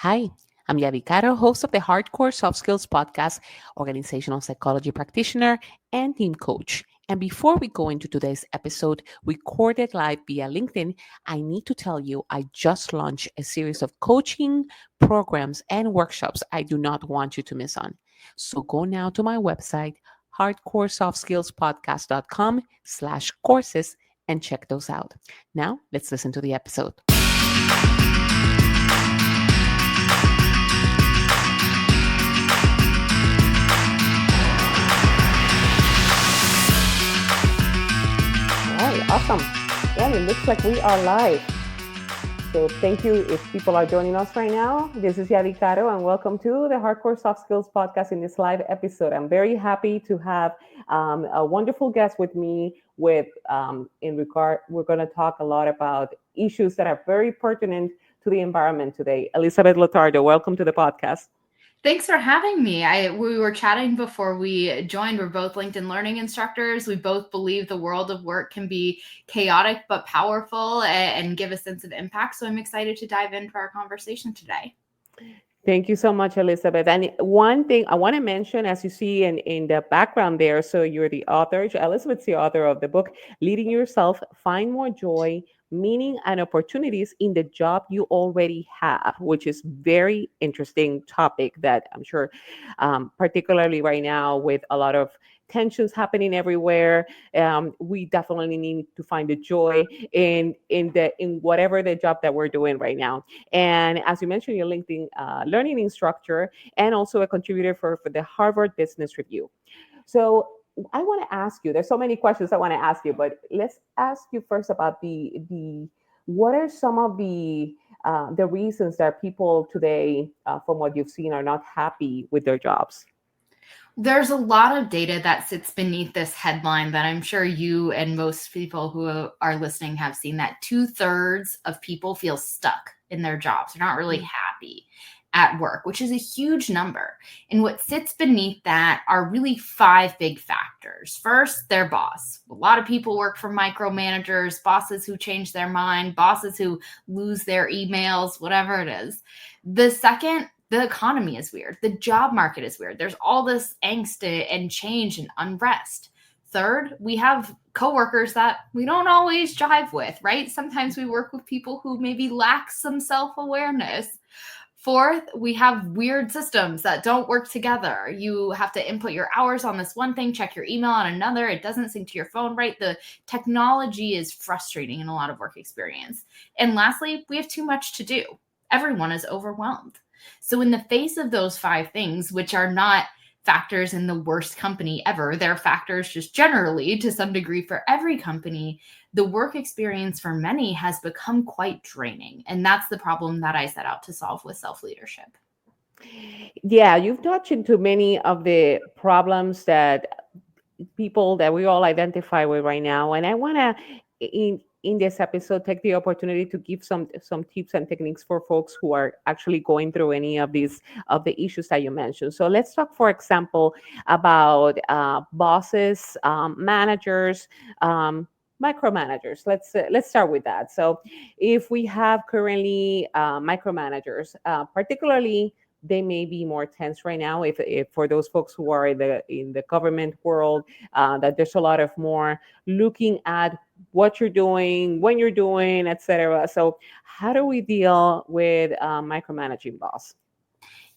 Hi, I'm Yavi Caro, host of the Hardcore Soft Skills podcast, organizational psychology practitioner, and team coach. And before we go into today's episode, recorded live via LinkedIn, I need to tell you I just launched a series of coaching programs and workshops I do not want you to miss on. So go now to my website, hardcoresoftskillspodcast.com/courses, and check those out. Now, let's listen to the episode. All right, awesome. Well, it looks like we are live. So thank you if people are joining us right now. This is Yavi Caro, and welcome to the Hardcore Soft Skills podcast in this live episode. I'm very happy to have a wonderful guest with me. We're going to talk a lot about issues that are very pertinent to the environment today. Elizabeth Lotardo, welcome to the podcast. Thanks for having me. We were chatting before we joined. We're both LinkedIn learning instructors. We both believe the world of work can be chaotic but powerful and give a sense of impact. So I'm excited to dive into our conversation today. Thank you so much, Elizabeth. And one thing I want to mention, as you see in the background there, so you're the author, Elizabeth's the author of the book, Leading Yourself, Find More Joy, Meaning and Opportunities in the Job You Already Have, which is very interesting topic that I'm sure, particularly right now with a lot of tensions happening everywhere, we definitely need to find the joy in whatever the job that we're doing right now. And as you mentioned, you're LinkedIn learning instructor and also a contributor for the Harvard Business Review. So I want to ask you, there's so many questions I want to ask you, but let's ask you first about the what are some of the reasons that people today, from what you've seen, are not happy with their jobs? There's a lot of data that sits beneath this headline that I'm sure you and most people who are listening have seen, that 2/3 of people feel stuck in their jobs. They're not really happy at work, which is a huge number. And what sits beneath that are really 5 big factors. First, their boss. A lot of people work for micromanagers, bosses who change their mind, bosses who lose their emails, whatever it is. The second, the economy is weird. The job market is weird. There's all this angst and change and unrest. Third, we have coworkers that we don't always jive with, right? Sometimes we work with people who maybe lack some self-awareness. Fourth, we have weird systems that don't work together. You have to input your hours on this one thing, check your email on another. It doesn't sync to your phone right. The technology is frustrating in a lot of work experience. And lastly, we have too much to do. Everyone is overwhelmed. So in the face of those 5 things, which are not factors in the worst company ever, they're factors just generally to some degree for every company, the work experience for many has become quite draining. And that's the problem that I set out to solve with self-leadership. Yeah, you've touched into many of the problems that people that we all identify with right now, and I want to in this episode take the opportunity to give some tips and techniques for folks who are actually going through any of these of the issues that you mentioned. So let's talk, for example, about bosses, managers, micromanagers. Let's start with that. So if we have currently micromanagers, particularly they may be more tense right now if for those folks who are in the government world, that there's a lot of more looking at what you're doing, when you're doing, etc. So how do we deal with micromanaging boss?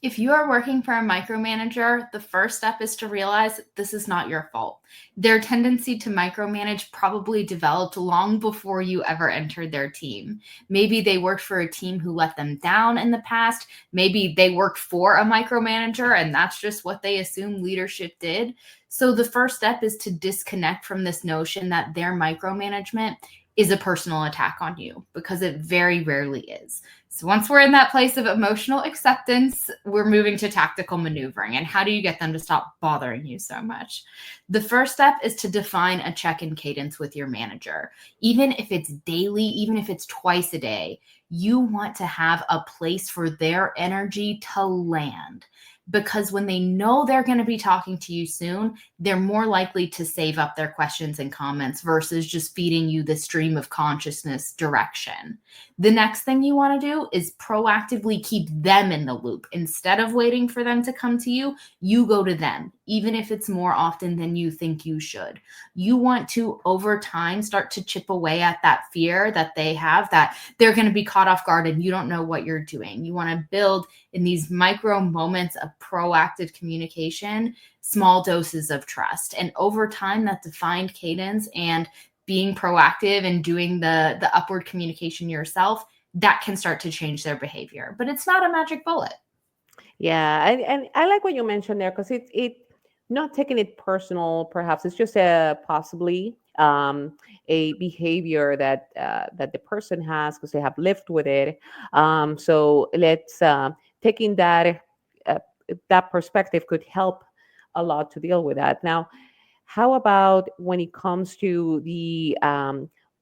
If you are working for a micromanager, the first step is to realize this is not your fault. Their tendency to micromanage probably developed long before you ever entered their team. Maybe they worked for a team who let them down in the past. Maybe they worked for a micromanager and that's just what they assume leadership did. So the first step is to disconnect from this notion that their micromanagement is a personal attack on you, because it very rarely is. So once we're in that place of emotional acceptance, we're moving to tactical maneuvering. And how do you get them to stop bothering you so much? The first step is to define a check-in cadence with your manager. Even if it's daily, even if it's twice a day, you want to have a place for their energy to land. because when they know they're going to be talking to you soon, they're more likely to save up their questions and comments versus just feeding you the stream of consciousness direction. The next thing you want to do is proactively keep them in the loop. Instead of waiting for them to come to you, you go to them, even if it's more often than you think you should. You want to, over time, start to chip away at that fear that they have that they're going to be caught off guard and you don't know what you're doing. You want to build in these micro moments of proactive communication, small doses of trust. And over time, that defined cadence and being proactive and doing the upward communication yourself, that can start to change their behavior. But it's not a magic bullet. Yeah, and I like what you mentioned there because it not taking it personal. Perhaps it's just a possibly a behavior that the person has because they have lived with it. So let's taking uh, that perspective could help a lot to deal with that. Now, how about when it comes to the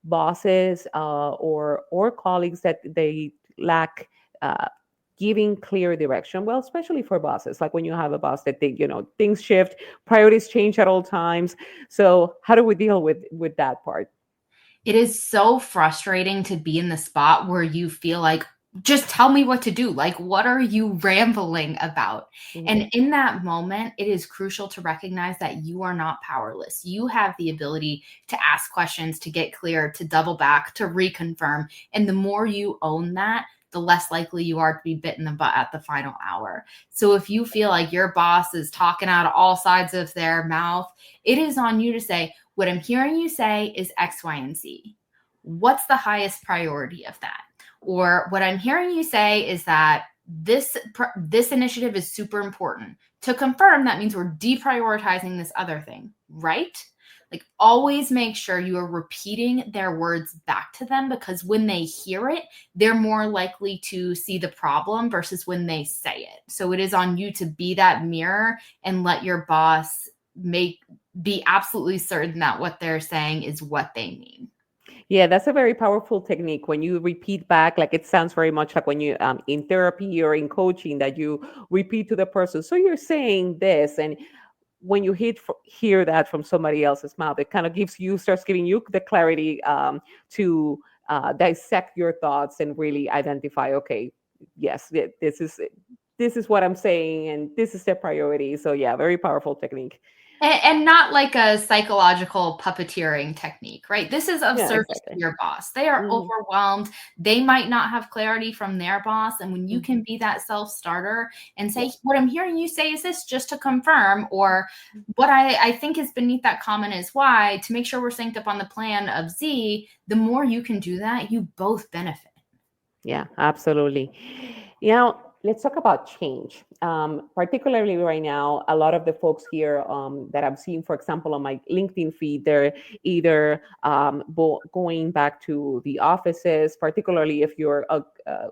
bosses or colleagues that they lack uh, giving clear direction? Well, especially for bosses, like when you have a boss that they, things shift, priorities change at all times. So how do we deal with that part? It is so frustrating to be in the spot where you feel like, just tell me what to do. Like, what are you rambling about? Mhm. And in that moment, it is crucial to recognize that you are not powerless. You have the ability to ask questions, to get clear, to double back, to reconfirm. And the more you own that, the less likely you are to be bit in the butt at the final hour. So if you feel like your boss is talking out of all sides of their mouth, it is on you to say, what I'm hearing you say is X, Y, and Z. What's the highest priority of that? Or what I'm hearing you say is that this initiative is super important. To confirm, that means we're deprioritizing this other thing, right? Like, always make sure you are repeating their words back to them, because when they hear it, they're more likely to see the problem versus when they say it. So it is on you to be that mirror and let your boss be absolutely certain that what they're saying is what they mean. Yeah, that's a very powerful technique. When you repeat back, like it sounds very much like when you in therapy or in coaching that you repeat to the person. So you're saying this, and when you hear that from somebody else's mouth, it kind of starts giving you the clarity to dissect your thoughts and really identify. Okay, yes, this is what I'm saying, and this is the priority. So yeah, very powerful technique. And not like a psychological puppeteering technique, right? This is of Yeah, service to exactly. your boss. They are Hmm. overwhelmed. They might not have clarity from their boss. And when you Hmm. can be that self starter and Yeah. say, what I'm hearing you say is this, just to confirm, or what I think is beneath that comment is Y, to make sure we're synced up on the plan of Z, the more you can do that, you both benefit. Yeah, absolutely. Now, let's talk about change. Particularly right now, a lot of the folks here that I'm seeing, for example, on my LinkedIn feed, they're either going back to the offices, particularly if you're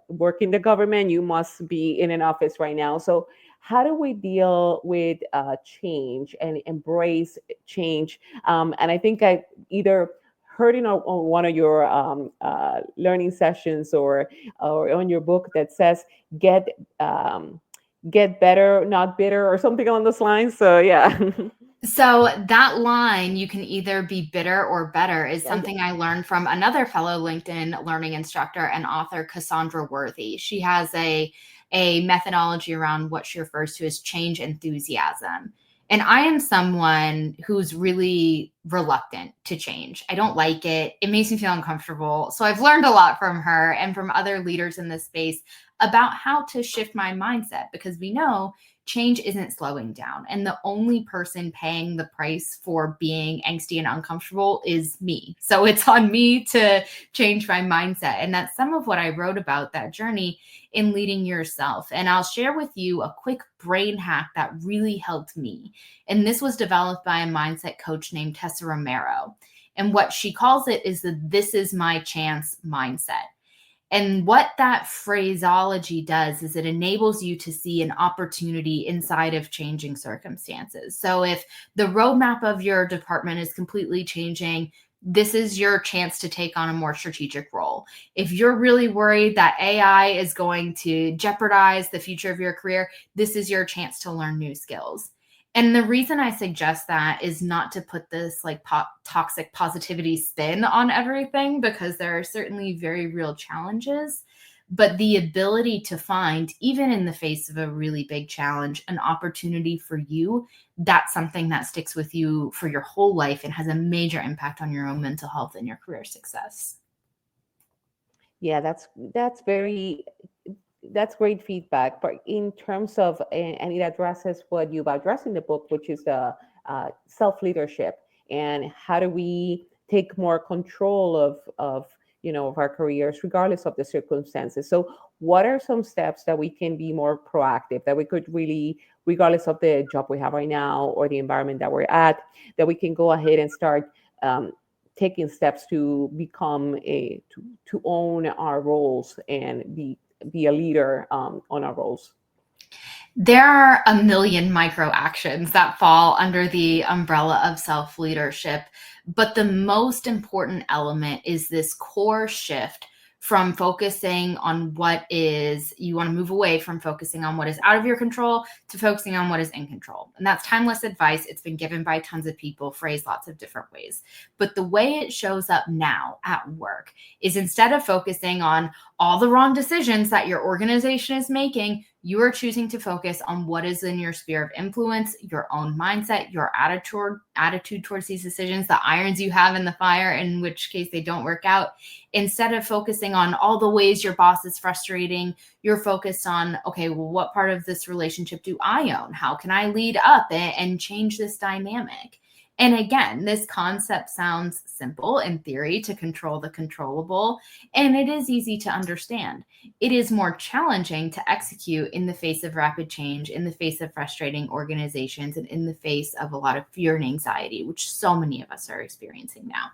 working the government, you must be in an office right now. So, how do we deal with change and embrace change? And I think I either heard on one of your learning sessions or on your book that says get um, get better, not bitter, or something along those lines. So yeah. So that line, you can either be bitter or better, is Yeah. something I learned from another fellow LinkedIn learning instructor and author, Cassandra Worthy. She has a methodology around what she refers to as change enthusiasm. And I am someone who's really reluctant to change. I don't like it. It makes me feel uncomfortable. So I've learned a lot from her and from other leaders in this space about how to shift my mindset, because we know change isn't slowing down. And the only person paying the price for being angsty and uncomfortable is me. So it's on me to change my mindset. And that's some of what I wrote about that journey in leading yourself. And I'll share with you a quick brain hack that really helped me. And this was developed by a mindset coach named Tessa Romero. And what she calls it is the "this is my chance" mindset. And what that phraseology does is it enables you to see an opportunity inside of changing circumstances. So if the roadmap of your department is completely changing, this is your chance to take on a more strategic role. If you're really worried that AI is going to jeopardize the future of your career, this is your chance to learn new skills. And the reason I suggest that is not to put this like toxic positivity spin on everything, because there are certainly very real challenges, but the ability to find, even in the face of a really big challenge, an opportunity for you, that's something that sticks with you for your whole life and has a major impact on your own mental health and your career success. Yeah, that's great feedback. But in terms of, and it addresses what you've addressed in the book, which is the self leadership, and how do we take more control of of our careers regardless of the circumstances. So what are some steps that we can be more proactive, that we could really, regardless of the job we have right now or the environment that we're at, that we can go ahead and start um, taking steps to become to own our roles and be a leader on our roles? There are a million micro actions that fall under the umbrella of self leadership, but the most important element is this core shift from focusing on what is, you want to move away from focusing on what is out of your control to focusing on what is in control. And that's timeless advice. It's been given by tons of people, phrased lots of different ways. But the way it shows up now at work is, instead of focusing on all the wrong decisions that your organization is making, you are choosing to focus on what is in your sphere of influence, your own mindset, your attitude towards these decisions, the irons you have in the fire, in which case they don't work out. Instead of focusing on all the ways your boss is frustrating, you're focused on, okay, well, what part of this relationship do I own? How can I lead up and change this dynamic? And again, this concept sounds simple in theory, to control the controllable, and it is easy to understand. It is more challenging to execute in the face of rapid change, in the face of frustrating organizations, and in the face of a lot of fear and anxiety, which so many of us are experiencing now.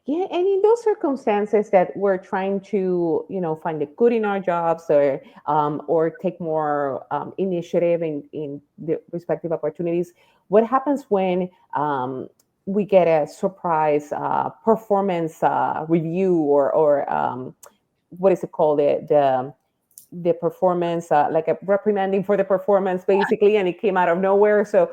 Yeah, and in those circumstances that we're trying to, find the good in our jobs, or take more initiative in the respective opportunities, what happens when we get a surprise performance review, or what is it called, the performance, like a reprimanding for the performance, basically, and it came out of nowhere. So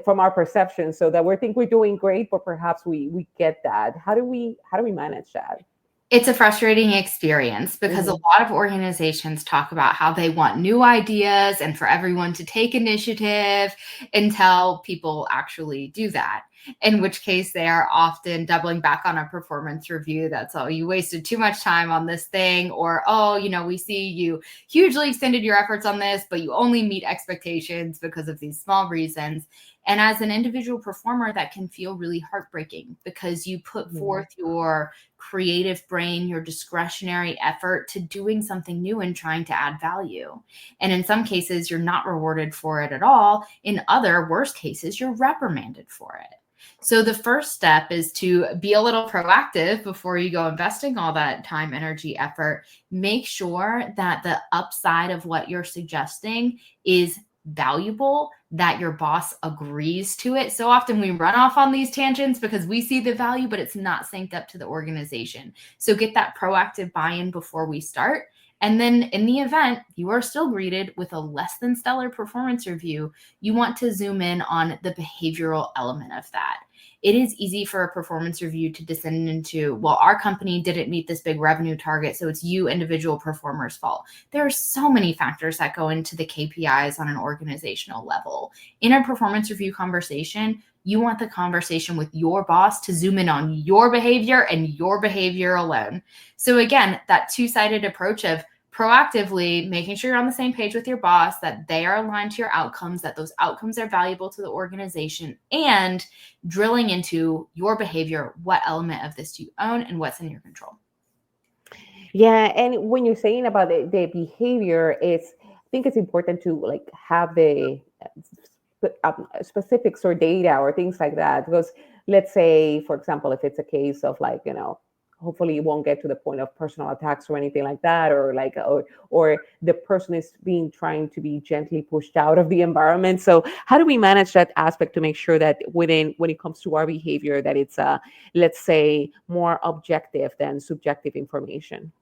from our perception, so that we think we're doing great, but perhaps we get that. How do we manage that? It's a frustrating experience, because a Hmm. lot of organizations talk about how they want new ideas and for everyone to take initiative, until people actually do that. In which case, they are often doubling back on a performance review that's, oh, you wasted too much time on this thing, or, oh, we see you hugely extended your efforts on this, but you only meet expectations because of these small reasons. And as an individual performer, that can feel really heartbreaking, because you put Yeah. forth your creative brain, your discretionary effort to doing something new and trying to add value. And in some cases, you're not rewarded for it at all. In other, worst cases, you're reprimanded for it. So the first step is to be a little proactive before you go investing all that time, energy, effort. Make sure that the upside of what you're suggesting is valuable, that your boss agrees to it. So often we run off on these tangents because we see the value, but it's not synced up to the organization. So get that proactive buy-in before we start. And then in the event you are still greeted with a less than stellar performance review, you want to zoom in on the behavioral element of that. It is easy for a performance review to descend into, well, our company didn't meet this big revenue target, so it's you individual performers' fault. There are so many factors that go into the KPIs on an organizational level. In a performance review conversation, you want the conversation with your boss to zoom in on your behavior and your behavior alone. So again, that two-sided approach of proactively making sure you're on the same page with your boss, that they are aligned to your outcomes, that those outcomes are valuable to the organization, and drilling into your behavior. What element of this do you own and what's in your control? Yeah, and when you're saying about the behavior, I think it's important to like have the specifics or data or things like that. Because let's say, for example, if it's a case of like hopefully it won't get to the point of personal attacks or anything like that, or like or the person is being trying to be gently pushed out of the environment. So how do we manage that aspect to make sure that within when it comes to our behavior that it's let's say more objective than subjective information?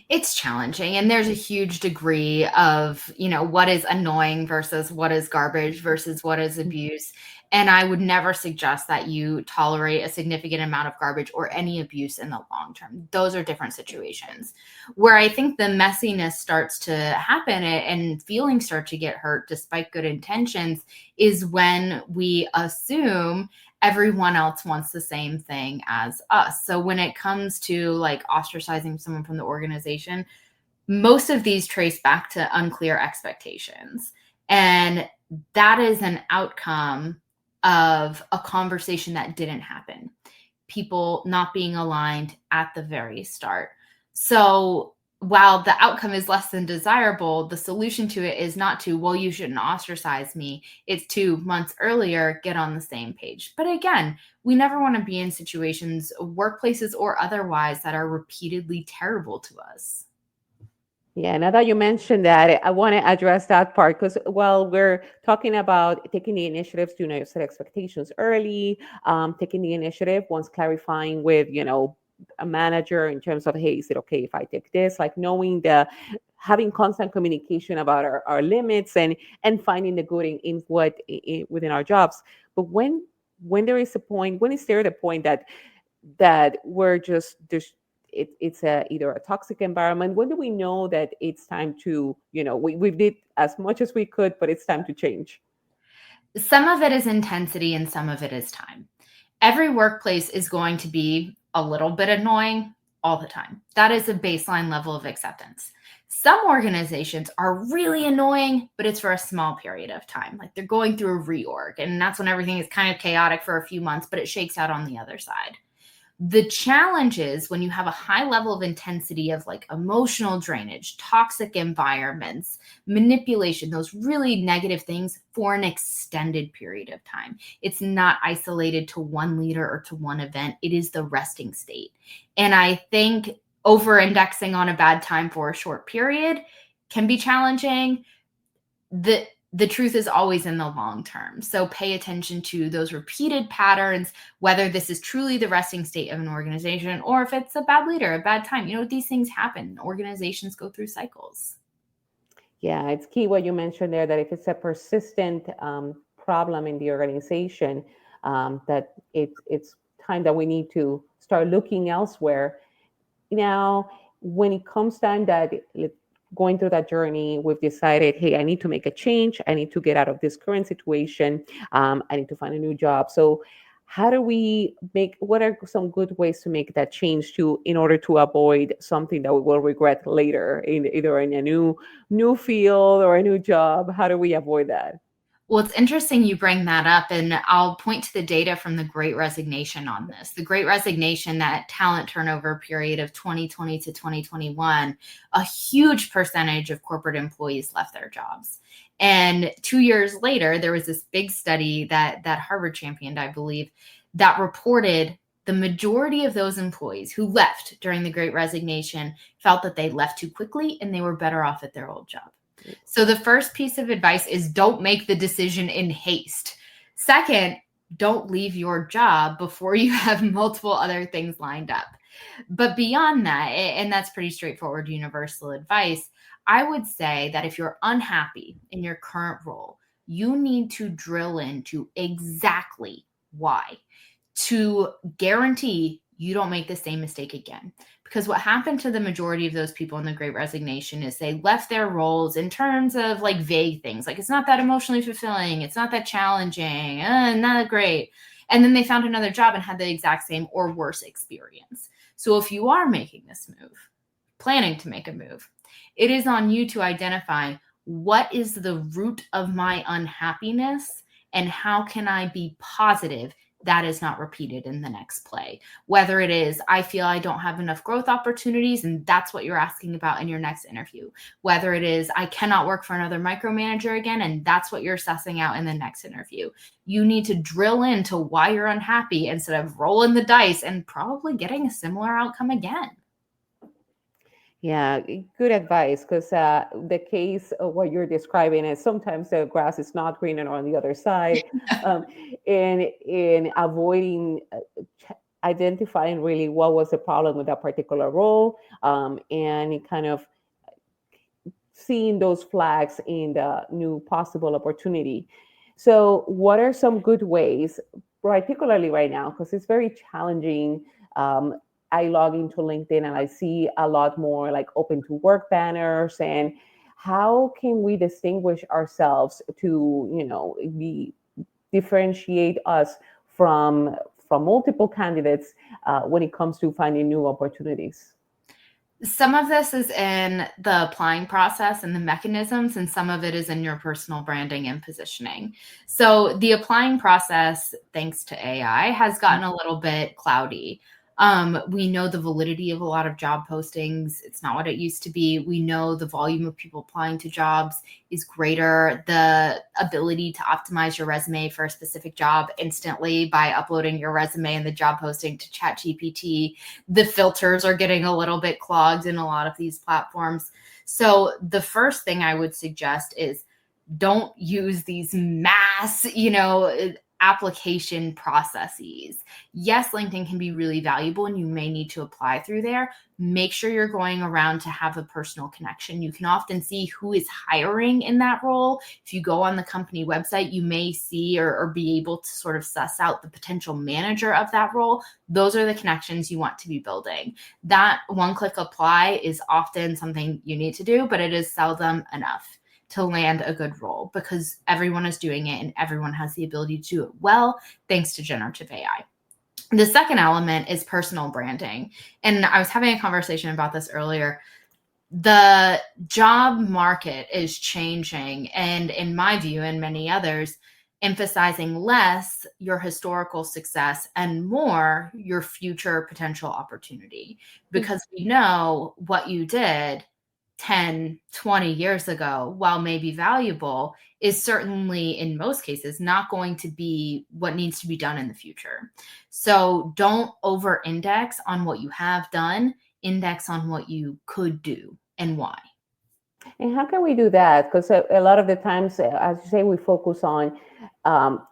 It's challenging, and there's a huge degree of, what is annoying versus what is garbage versus what is abuse. And I would never suggest that you tolerate a significant amount of garbage or any abuse in the long term. Those are different situations. Where I think the messiness starts to happen and feelings start to get hurt despite good intentions is when we assume everyone else wants the same thing as us. So when it comes to like ostracizing someone from the organization, most of these trace back to unclear expectations. And that is an outcome of a conversation that didn't happen. People not being aligned at the very start. So while the outcome is less than desirable, the solution to it is not to, well, you shouldn't ostracize me. It's 2 months earlier, get on the same page. But again, we never want to be in situations, workplaces or otherwise, that are repeatedly terrible to us. Yeah, now that you mentioned that, I want to address that part because while we're talking about taking the initiatives to set expectations early, taking the initiative once clarifying with a manager in terms of, hey, is it okay if I take this? Like knowing the having constant communication about our limits and finding the good in what within our jobs. But when there is a point, when is there the point that we're just there's it's either a toxic environment? When do we know that it's time to we did as much as we could, but it's time to change? Some of it is intensity and some of it is time. Every workplace is going to be a little bit annoying all the time. That is a baseline level of acceptance. Some organizations are really annoying, but it's for a small period of time. Like they're going through a reorg, and that's when everything is kind of chaotic for a few months, but it shakes out on the other side. The challenge is when you have a high level of intensity of like emotional drainage, toxic environments, manipulation, those really negative things for an extended period of time. It's not isolated to one leader or to one event. It is the resting state. And I think over indexing on a bad time for a short period can be challenging. The truth is always in the long term. So pay attention to those repeated patterns, whether this is truly the resting state of an organization or if it's a bad leader, a bad time. These things happen. Organizations go through cycles. Yeah, it's key what you mentioned there that if it's a persistent problem in the organization, that it's time that we need to start looking elsewhere. Now, when it comes time that going through that journey, we've decided, hey, I need to make a change. I need to get out of this current situation. I need to find a new job. So how do we make, what are some good ways to make that change to in order to avoid something that we will regret later in either in a new field or a new job? How do we avoid that? Well, it's interesting you bring that up, and I'll point to the data from the Great Resignation on this. The Great Resignation, that talent turnover period of 2020 to 2021, a huge percentage of corporate employees left their jobs. And 2 years later, there was this big study that Harvard championed, I believe, that reported the majority of those employees who left during the Great Resignation felt that they left too quickly and they were better off at their old job. So the first piece of advice is don't make the decision in haste. Second, don't leave your job before you have multiple other things lined up. But beyond that, and that's pretty straightforward universal advice, I would say that if you're unhappy in your current role, you need to drill into exactly why to guarantee you don't make the same mistake again. Because what happened to the majority of those people in the Great Resignation is they left their roles in terms of like vague things, like it's not that emotionally fulfilling, it's not that challenging, not that great. And then they found another job and had the exact same or worse experience. So if you are making this move, planning to make a move, it is on you to identify what is the root of my unhappiness and how can I be positive that is not repeated in the next play. Whether it is, I feel I don't have enough growth opportunities, and that's what you're asking about in your next interview. Whether it is, I cannot work for another micromanager again, and that's what you're sussing out in the next interview. You need to drill into why you're unhappy instead of rolling the dice and probably getting a similar outcome again. Yeah, good advice. Because the case of what you're describing is sometimes the grass is not greener on the other side, um, in avoiding identifying really what was the problem with that particular role, and it kind of seeing those flags in the new possible opportunity. So, what are some good ways, particularly right now, because it's very challenging? Um, I log into LinkedIn and I see a lot more like open to work banners. And how can we distinguish ourselves to, be differentiate us from multiple candidates when it comes to finding new opportunities? Some of this is in the applying process and the mechanisms, and some of it is in your personal branding and positioning. So the applying process, thanks to AI, has gotten a little bit cloudy. We know the validity of a lot of job postings. It's not what it used to be. We know the volume of people applying to jobs is greater. The ability to optimize your resume for a specific job instantly by uploading your resume and the job posting to ChatGPT. The filters are getting a little bit clogged in a lot of these platforms. So the first thing I would suggest is don't use these mass, application processes. Yes, LinkedIn can be really valuable and you may need to apply through there. Make sure you're going around to have a personal connection. You can often see who is hiring in that role. If you go on the company website, you may see or be able to sort of suss out the potential manager of that role. Those are the connections you want to be building. That one-click apply is often something you need to do, but it is seldom enough to land a good role because everyone is doing it and everyone has the ability to do it well, thanks to generative AI. The second element is personal branding. And I was having a conversation about this earlier. The job market is changing, and in my view and many others, emphasizing less your historical success and more your future potential opportunity. Because we know what you did 10, 20 years ago, while maybe valuable, is certainly in most cases not going to be what needs to be done in the future. So don't over index on what you have done, index on what you could do and why. And how can we do that? Because a lot of the times, as you say, we focus on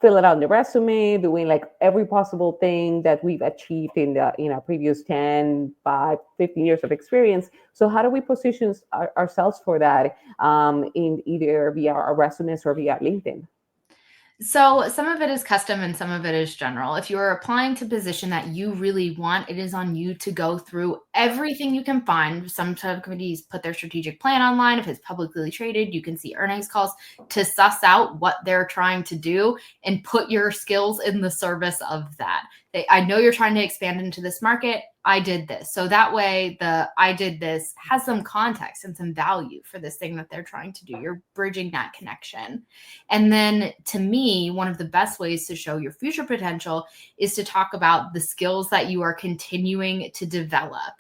filling out the resume, doing like every possible thing that we've achieved in our previous 10, 5, 15 years of experience. So how do we position ourselves for that in either via our resumes or via LinkedIn? So some of it is custom and some of it is general. If you're applying to a position that you really want, it is on you to go through everything you can find. Some companies put their strategic plan online. If it's publicly traded, you can see earnings calls to suss out what they're trying to do and put your skills in the service of that. I know you're trying to expand into this market. I did this. So that way the I did this has some context and some value for this thing that they're trying to do. You're bridging that connection. And then to me, one of the best ways to show your future potential is to talk about the skills that you are continuing to develop.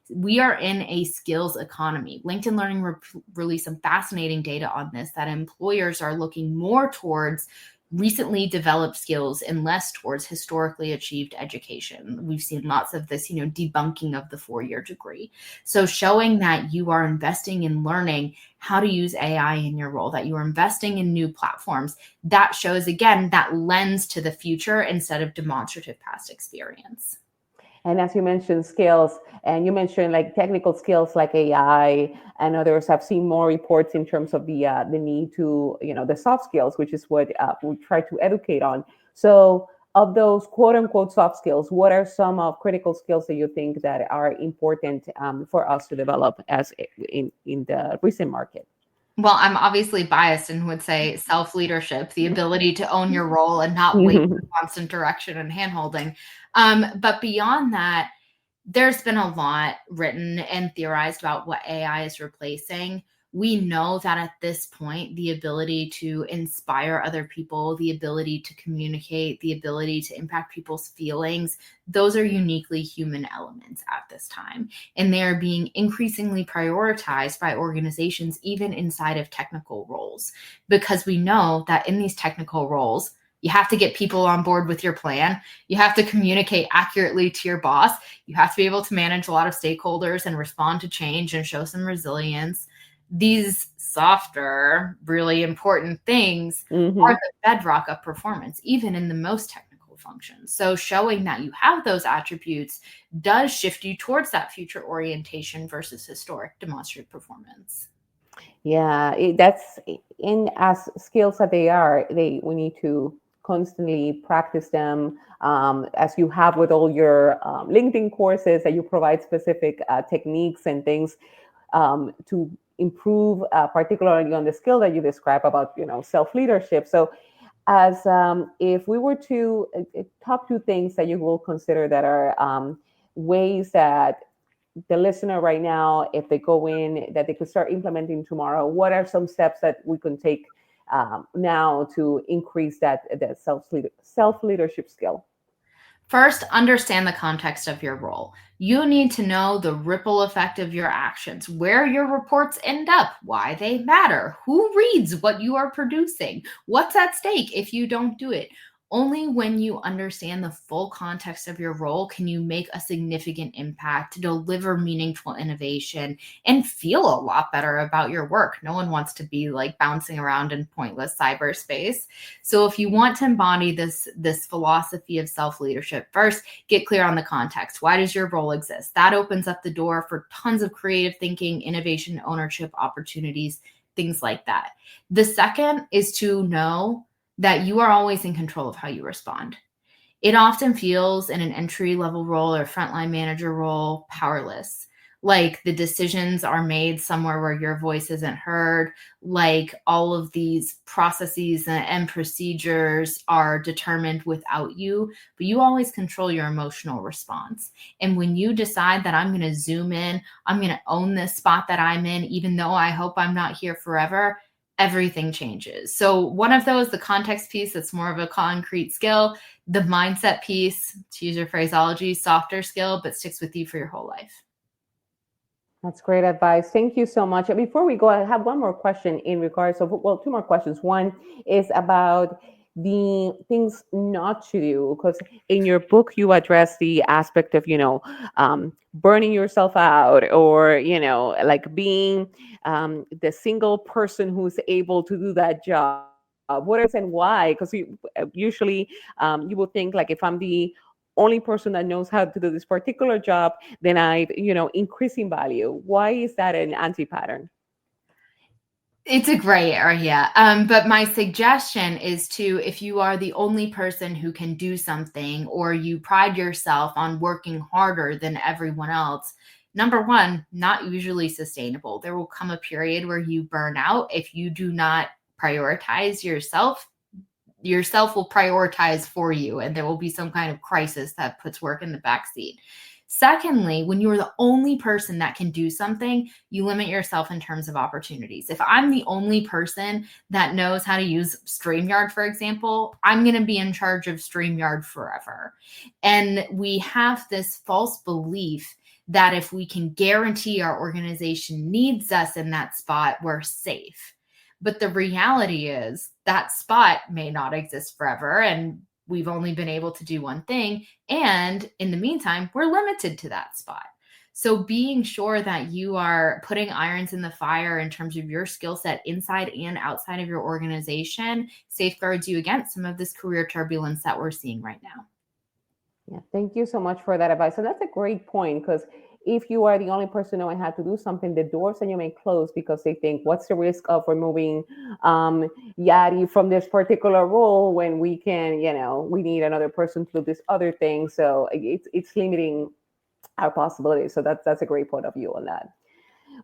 We are in a skills economy. LinkedIn Learning released some fascinating data on this, that employers are looking more towards recently developed skills and less towards historically achieved education. We've seen lots of this, debunking of the 4-year degree. So showing that you are investing in learning how to use AI in your role, that you are investing in new platforms, that shows, again, that lens to the future instead of demonstrative past experience. And as you mentioned, skills, and you mentioned like technical skills like AI and others. I've seen more reports in terms of the need to, the soft skills, which is what we try to educate on. So, of those quote unquote soft skills, what are some of critical skills that you think that are important for us to develop as in the recent market? Well, I'm obviously biased and would say self-leadership, the ability to own your role and not wait for constant direction and handholding. But beyond that, there's been a lot written and theorized about what AI is replacing. We know that at this point, the ability to inspire other people, the ability to communicate, the ability to impact people's feelings, those are uniquely human elements at this time. And they are being increasingly prioritized by organizations, even inside of technical roles, because we know that in these technical roles, you have to get people on board with your plan. You have to communicate accurately to your boss. You have to be able to manage a lot of stakeholders and respond to change and show some resilience. These softer, really important things are Mm-hmm. the bedrock of performance, even in the most technical functions. So showing that you have those attributes does shift you towards that future orientation versus historic demonstrative performance. Yeah, that's in as skills that they are. They we need to constantly practice them, as you have with all your LinkedIn courses that you provide specific techniques and things to improve, particularly on the skill that you describe about self leadership. So, as if we were to top two things that you will consider that are ways that the listener right now, if they go in, that they could start implementing tomorrow, what are some steps that we can take now to increase that self leadership skill? First, understand the context of your role. You need to know the ripple effect of your actions, where your reports end up, why they matter, who reads what you are producing, what's at stake if you don't do it. Only when you understand the full context of your role can you make a significant impact, deliver meaningful innovation, and feel a lot better about your work. No one wants to be like bouncing around in pointless cyberspace. So if you want to embody this philosophy of self-leadership, first, get clear on the context. Why does your role exist? That opens up the door for tons of creative thinking, innovation, ownership opportunities, things like that. The second is to know that you are always in control of how you respond. It often feels in an entry level role or frontline manager role powerless. Like the decisions are made somewhere where your voice isn't heard, like all of these processes and procedures are determined without you, but you always control your emotional response. And when you decide that I'm going to zoom in, I'm going to own this spot that I'm in, even though I hope I'm not here forever, everything changes. So, one of those, the context piece, that's more of a concrete skill. The mindset piece, to use your phraseology, softer skill, but sticks with you for your whole life. That's great advice. Thank you so much. Before we go, I have one more question in regards of, well, two more questions. One is about the things not to do, because in your book you address the aspect of, burning yourself out, or, like being the single person who's able to do that job. What are those things and why? Because usually you will think like, if I'm the only person that knows how to do this particular job, then I, increasing value. Why is that an anti-pattern? It's a gray area. But my suggestion is to, if you are the only person who can do something, or you pride yourself on working harder than everyone else, number one, not usually sustainable. There will come a period where you burn out if you do not prioritize yourself. Yourself will prioritize for you, and there will be some kind of crisis that puts work in the backseat. Secondly, when you're the only person that can do something, you limit yourself in terms of opportunities. If I'm the only person that knows how to use StreamYard, for example, I'm going to be in charge of StreamYard forever. And we have this false belief that if we can guarantee our organization needs us in that spot, we're safe. But the reality is that spot may not exist forever, and we've only been able to do one thing. And in the meantime, we're limited to that spot. So being sure that you are putting irons in the fire in terms of your skill set inside and outside of your organization safeguards you against some of this career turbulence that we're seeing right now. Yeah, thank you so much for that advice. And that's a great point, because if you are the only person knowing how to do something, the doors that you may close because they think, what's the risk of removing Yadi from this particular role when we can, we need another person to do this other thing. So it's limiting our possibilities. So that's a great point of view on that.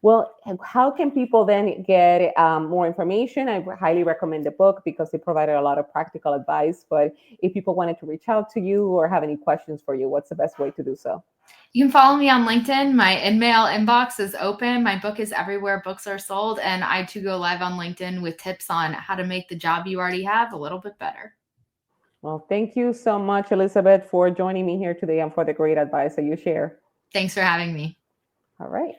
Well, how can people then get more information? I highly recommend the book because it provided a lot of practical advice. But if people wanted to reach out to you or have any questions for you, what's the best way to do so? You can follow me on LinkedIn. My in-mail inbox is open. My book is everywhere books are sold. And I too go live on LinkedIn with tips on how to make the job you already have a little bit better. Well, thank you so much, Elizabeth, for joining me here today and for the great advice that you share. Thanks for having me. All right.